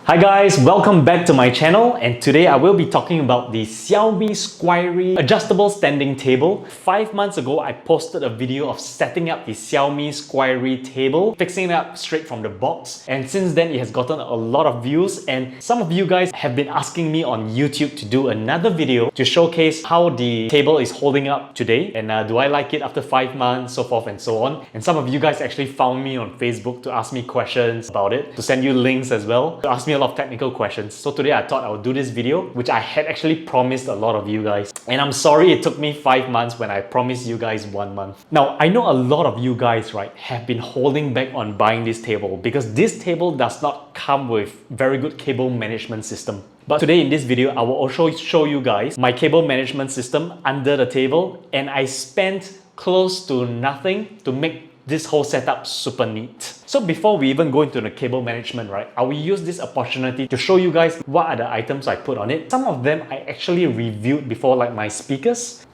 Hi guys, welcome back to my channel, and today I will be talking about the Xiaomi Squirrey adjustable standing table. 5 months ago, I posted a video of setting up the Xiaomi Squirrey table, fixing it up straight from the box, and since then it has gotten a lot of views, and some of you guys have been asking me on YouTube to do another video to showcase how the table is holding up today, and do I like it after 5 months, so forth and so on. And some of you guys actually found me on Facebook to ask me questions about it, to send you links as well, to ask me a lot of technical questions. So today I thought I would do this video, which I had actually promised a lot of you guys. And I'm sorry it took me 5 months when I promised you guys 1 month. Now, I know a lot of you guys, right, have been holding back on buying this table because this table does not come with very good cable management system. But today in this video, I will also show you guys my cable management system under the table, and I spent close to nothing to make this whole setup super neat. So before we even go into the cable management, right, I will use this opportunity to show you guys what are the items I put on it. Some of them I actually reviewed before, like my speakers.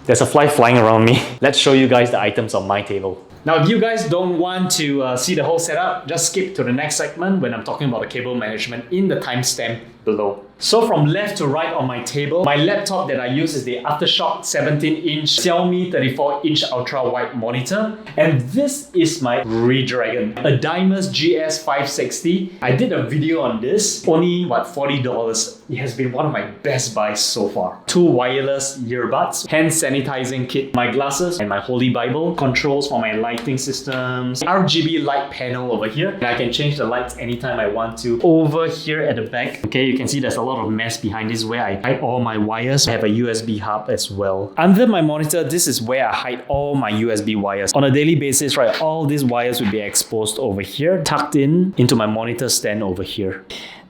There's a fly flying around me. Let's show you guys the items on my table. Now, if you guys don't want to see the whole setup, just skip to the next segment when I'm talking about the cable management in the timestamp below. So from left to right on my table, my laptop that I use is the Aftershock 17-inch Xiaomi 34-inch ultra-wide monitor. And this is my Redragon, a Dymus GS560. I did a video on this, only what, $40. It has been one of my best buys so far. 2 wireless earbuds, hand sanitizing kit, my glasses and my holy Bible, controls for my lighting systems, Rgb Light Panel over here. And I can change the lights anytime I want to. Over here at the back, okay, you can see there's a lot of mess behind this where I hide all my wires. I have a USB hub as well. Under my monitor, this is where I hide all my USB wires. On a daily basis, right, all these wires will be exposed over here, tucked in into my monitor stand over here.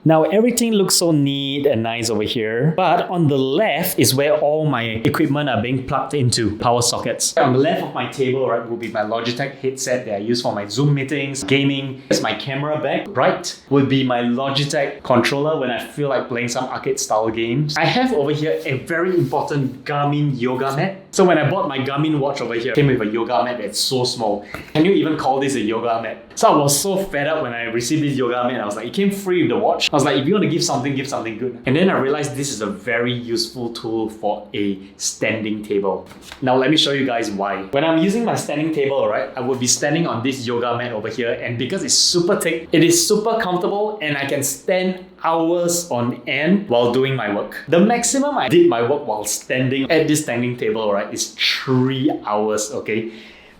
Now, everything looks so neat and nice over here, but on the left is where all my equipment are being plugged into, power sockets. On the left of my table, right, will be my Logitech headset that I use for my Zoom meetings, gaming. Here's my camera bag. Right will be my Logitech controller when I feel like playing some arcade style games. I have over here a very important Garmin yoga mat. So when I bought my Garmin watch over here, it came with a yoga mat that's so small. Can you even call this a yoga mat? So I was so fed up when I received this yoga mat. I was like, it came free with the watch. I was like, if you want to give something good. And then I realized this is a very useful tool for a standing table. Now let me show you guys why. When I'm using my standing table, right, I would be standing on this yoga mat over here, and because it's super thick, it is super comfortable and I can stand hours on end while doing my work. The maximum I did my work while standing at this standing table, right, is 3 hours, okay?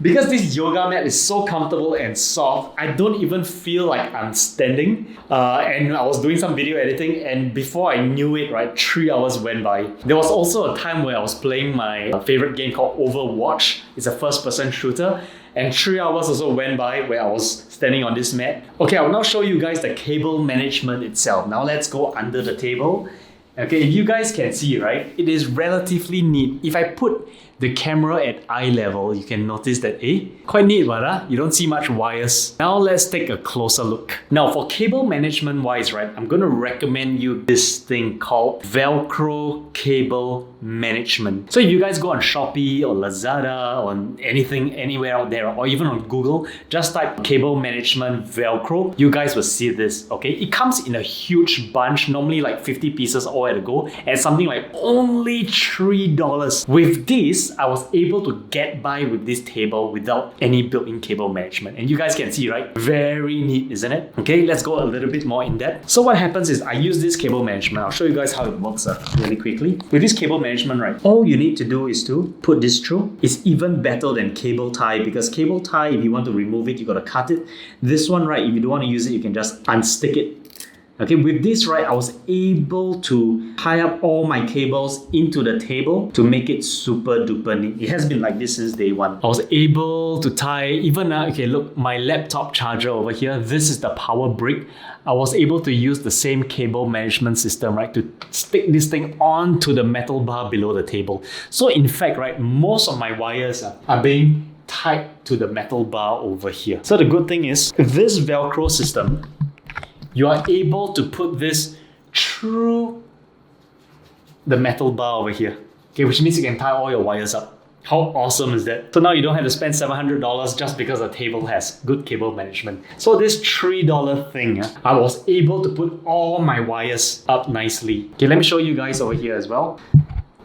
Because this yoga mat is so comfortable and soft, I don't even feel like I'm standing. And I was doing some video editing, and before I knew it, right, 3 hours went by. There was also a time where I was playing my favorite game called Overwatch. It's a first-person shooter. And 3 hours also went by where I was standing on this mat. Okay, I will now show you guys the cable management itself. Now let's go under the table. Okay, if you guys can see, right, it is relatively neat. If I put the camera at eye level, you can notice that, quite neat, but you don't see much wires. Now let's take a closer look. Now for cable management wise, right, I'm going to recommend you this thing called Velcro cable management. So if you guys go on Shopee or Lazada or anything, anywhere out there, or even on Google, just type cable management Velcro, you guys will see this, okay? It comes in a huge bunch, normally like 50 pieces all at a go, at something like only $3. With this, I was able to get by with this table without any built-in cable management. And you guys can see, right? Very neat, isn't it? Okay, let's go a little bit more in depth. So what happens is I use this cable management. I'll show you guys how it works really quickly. With this cable management, right, all you need to do is to put this through. It's even better than cable tie, because cable tie, if you want to remove it, you gotta cut it. This one, right, if you don't want to use it, you can just unstick it. Okay, with this, right, I was able to tie up all my cables into the table to make it super duper neat. It has been like this since day one. I was able to tie even, okay, look, my laptop charger over here, this is the power brick. I was able to use the same cable management system, right, to stick this thing onto the metal bar below the table. So in fact, right, most of my wires are being tied to the metal bar over here. So the good thing is, this Velcro system, you are able to put this through the metal bar over here, okay, which means you can tie all your wires up. How awesome is that? So now you don't have to spend $700 just because the table has good cable management. So this $3 thing, I was able to put all my wires up nicely. Okay, let me show you guys over here as well.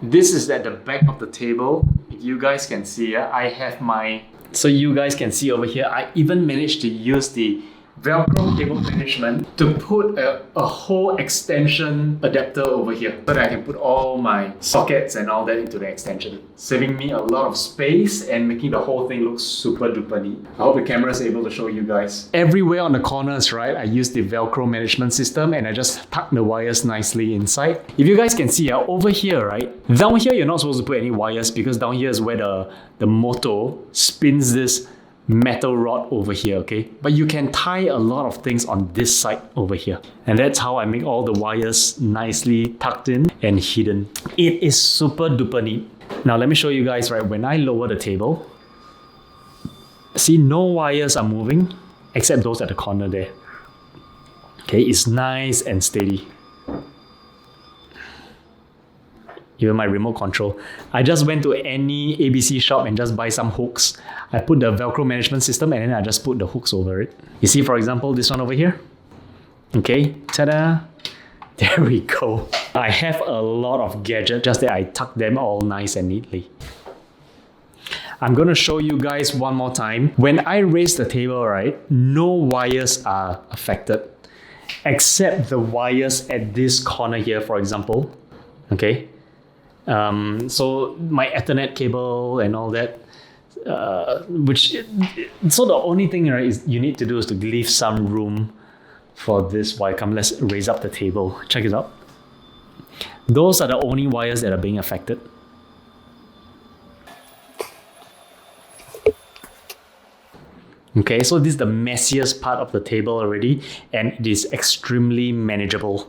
This is at the back of the table. If you guys can see, I have my... So you guys can see over here, I even managed to use the Velcro cable management to put a whole extension adapter over here so that I can put all my sockets and all that into the extension, saving me a lot of space and making the whole thing look super duper neat. I hope the camera is able to show you guys. Everywhere on the corners, right, I use the Velcro management system and I just tuck the wires nicely inside. If you guys can see, over here, right, down here you're not supposed to put any wires because down here is where the motor spins this metal rod over here, okay? But you can tie a lot of things on this side over here. And that's how I make all the wires nicely tucked in and hidden. It is super duper neat. Now let me show you guys, right, when I lower the table, see, no wires are moving except those at the corner there. Okay, it's nice and steady. Even my remote control. I just went to any ABC shop and just buy some hooks. I put the Velcro management system and then I just put the hooks over it. You see, for example, this one over here. Okay, ta-da! There we go. I have a lot of gadgets, just that I tuck them all nice and neatly. I'm gonna show you guys one more time. When I raise the table, right, no wires are affected, except the wires at this corner here, for example. Okay. So my Ethernet cable and all that, so the only thing, right, is you need to do is to leave some room for this wire. Come, let's raise up the table. Check it out. Those are the only wires that are being affected. Okay, so this is the messiest part of the table already, and it is extremely manageable.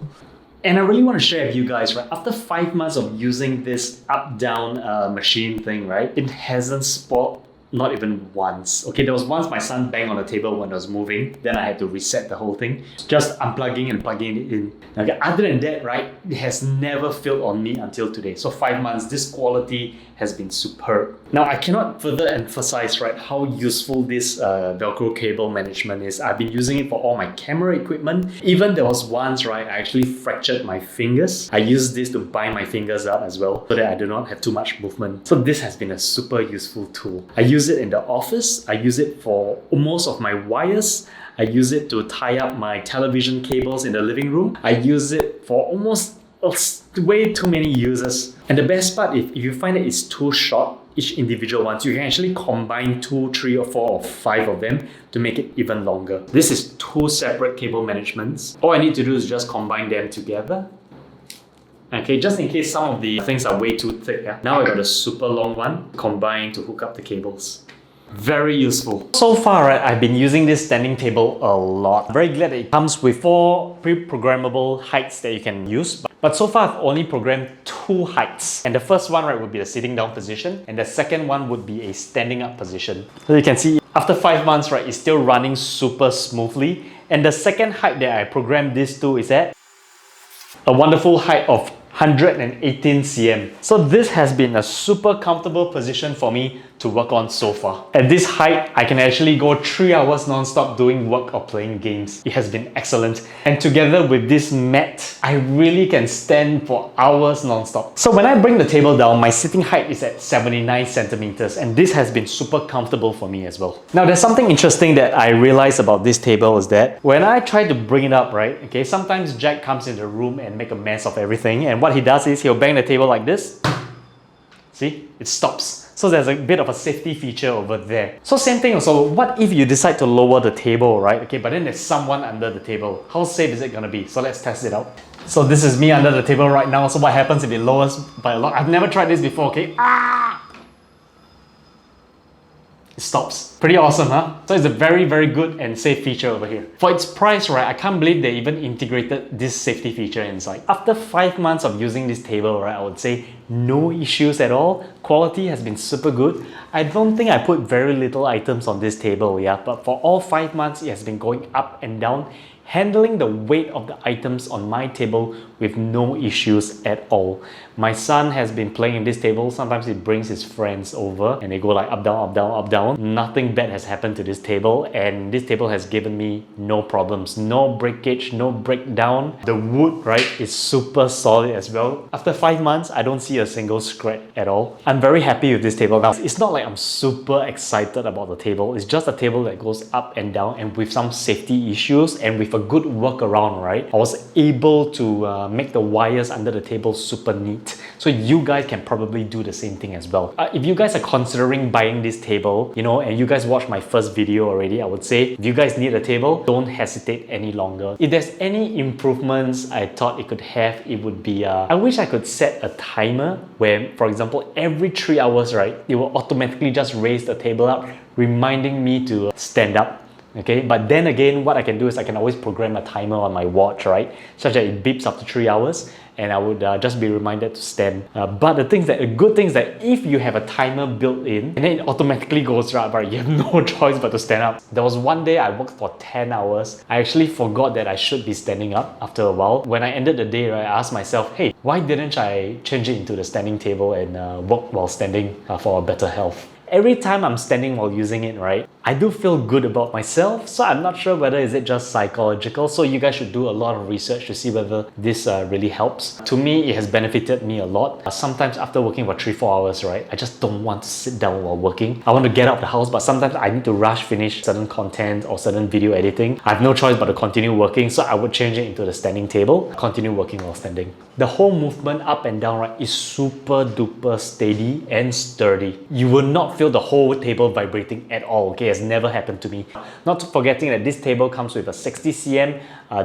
And I really want to share with you guys, right, after 5 months of using this up-down machine thing, right, it hasn't spoiled not even once. Okay, there was once my son banged on the table when I was moving, then I had to reset the whole thing, just unplugging and plugging it in. Okay, other than that, right, it has never failed on me until today. So 5 months, this quality has been superb. Now, I cannot further emphasize, right, how useful this Velcro cable management is. I've been using it for all my camera equipment. Even there was once, right, I actually fractured my fingers. I used this to bind my fingers up as well so that I do not have too much movement. So this has been a super useful tool. I use it in the office. I use it for most of my wires. I use it to tie up my television cables in the living room. I use it for almost way too many uses. And the best part, if you find that it's too short, each individual ones, you can actually combine 2, 3, or 4, or 5 of them to make it even longer. This is 2 separate cable managements. All I need to do is just combine them together. Okay, just in case some of the things are way too thick. Now I got a super long one combined to hook up the cables. Very useful. So far, right, I've been using this standing table a lot. Very glad that it comes with 4 pre-programmable heights that you can use. But so far, I've only programmed 2 heights. And the first one, right, would be the sitting down position. And the second one would be a standing up position. So you can see, after 5 months, right, it's still running super smoothly. And the second height that I programmed this to is at a wonderful height of 118 cm. So this has been a super comfortable position for me to work on so far. At this height, I can actually go 3 hours non-stop doing work or playing games. It has been excellent. And together with this mat, I really can stand for hours non-stop. So when I bring the table down, my sitting height is at 79 centimeters, and this has been super comfortable for me as well. Now, there's something interesting that I realized about this table is that when I try to bring it up, right, okay, sometimes Jack comes in the room and make a mess of everything, and what he does is he'll bang the table like this. See, it stops. So there's a bit of a safety feature over there. So same thing also, what if you decide to lower the table, right? Okay, but then there's someone under the table. How safe is it gonna be? So let's test it out. So this is me under the table right now. So what happens if it lowers by a lot? I've never tried this before, okay? It stops. Pretty awesome, huh? So it's a very, very good and safe feature over here. For its price, right, I can't believe they even integrated this safety feature inside. After 5 months of using this table, right, I would say no issues at all. Quality has been super good. I don't think I put very little items on this table, yeah, but for all 5 months, it has been going up and down, handling the weight of the items on my table with no issues at all. My son has been playing in this table. Sometimes he brings his friends over and they go like up, down, up, down, up, down. Nothing bad has happened to this table, and this table has given me no problems, no breakage, no breakdown. The wood, right, is super solid as well. After 5 months, I don't see a single scratch at all. I'm very happy with this table. Now, it's not like I'm super excited about the table. It's just a table that goes up and down, and with some safety issues and with a good workaround, right? I was able to make the wires under the table super neat. So you guys can probably do the same thing as well. If you guys are considering buying this table, you know, and you guys watched my first video already, I would say if you guys need a table, don't hesitate any longer. If there's any improvements I thought it could have, it would be I wish I could set a timer where, for example, every 3 hours, right, it will automatically just raise the table up, reminding me to stand up. Okay, but then again, what I can do is I can always program a timer on my watch, right, such that it beeps after 3 hours and I would just be reminded to stand. But the good thing is that if you have a timer built in and then it automatically goes right, you have no choice but to stand up. There was one day I worked for 10 hours. I actually forgot that I should be standing up after a while. When I ended the day, right, I asked myself, hey, why didn't I change it into the standing table and work while standing for a better health? Every time I'm standing while using it, right, I do feel good about myself. So I'm not sure whether is it just psychological. So you guys should do a lot of research to see whether this really helps. To me, it has benefited me a lot. Sometimes after working for 3-4 hours, right, I just don't want to sit down while working. I want to get out of the house, but sometimes I need to rush finish certain content or certain video editing. I have no choice but to continue working. So I would change it into the standing table, continue working while standing. The whole movement up and down, right, is super duper steady and sturdy. You will not feel the whole table vibrating at all. Okay, it's never happened to me. Not forgetting that this table comes with a 60 cm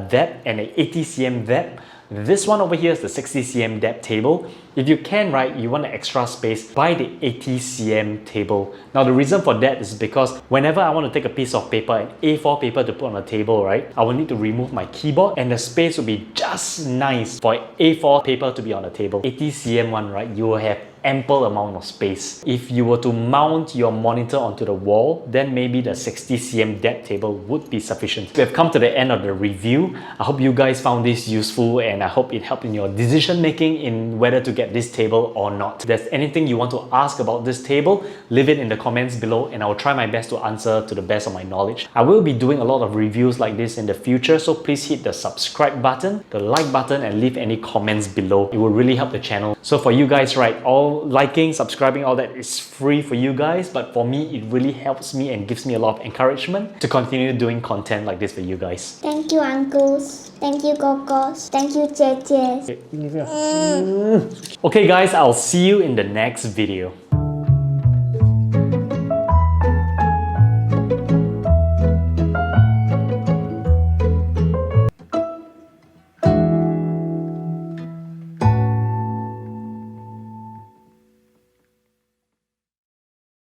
depth and an 80 cm depth. This one over here is the 60 cm depth table. If you can, right, you want an extra space, buy the 80 cm table. Now the reason for that is because whenever I want to take a piece of paper, an A4 paper to put on the table, right, I will need to remove my keyboard and the space will be just nice for A4 paper to be on the table. 80 cm one, right, you will have ample amount of space. If you were to mount your monitor onto the wall, then maybe the 60 cm depth table would be sufficient. We have come to the end of the review. I hope you guys found this useful and I hope it helped in your decision making in whether to get this table or not. If there's anything you want to ask about this table, leave it in the comments below and I will try my best to answer to the best of my knowledge. I will be doing a lot of reviews like this in the future, so please hit the subscribe button, the like button and leave any comments below. It will really help the channel. So for you guys, right, all liking, subscribing, all that is free for you guys, but for me it really helps me and gives me a lot of encouragement to continue doing content like this for you guys. Thank you, uncles. Thank you, Gogos. Thank you, Jejes. Okay guys, I'll see you in the next video.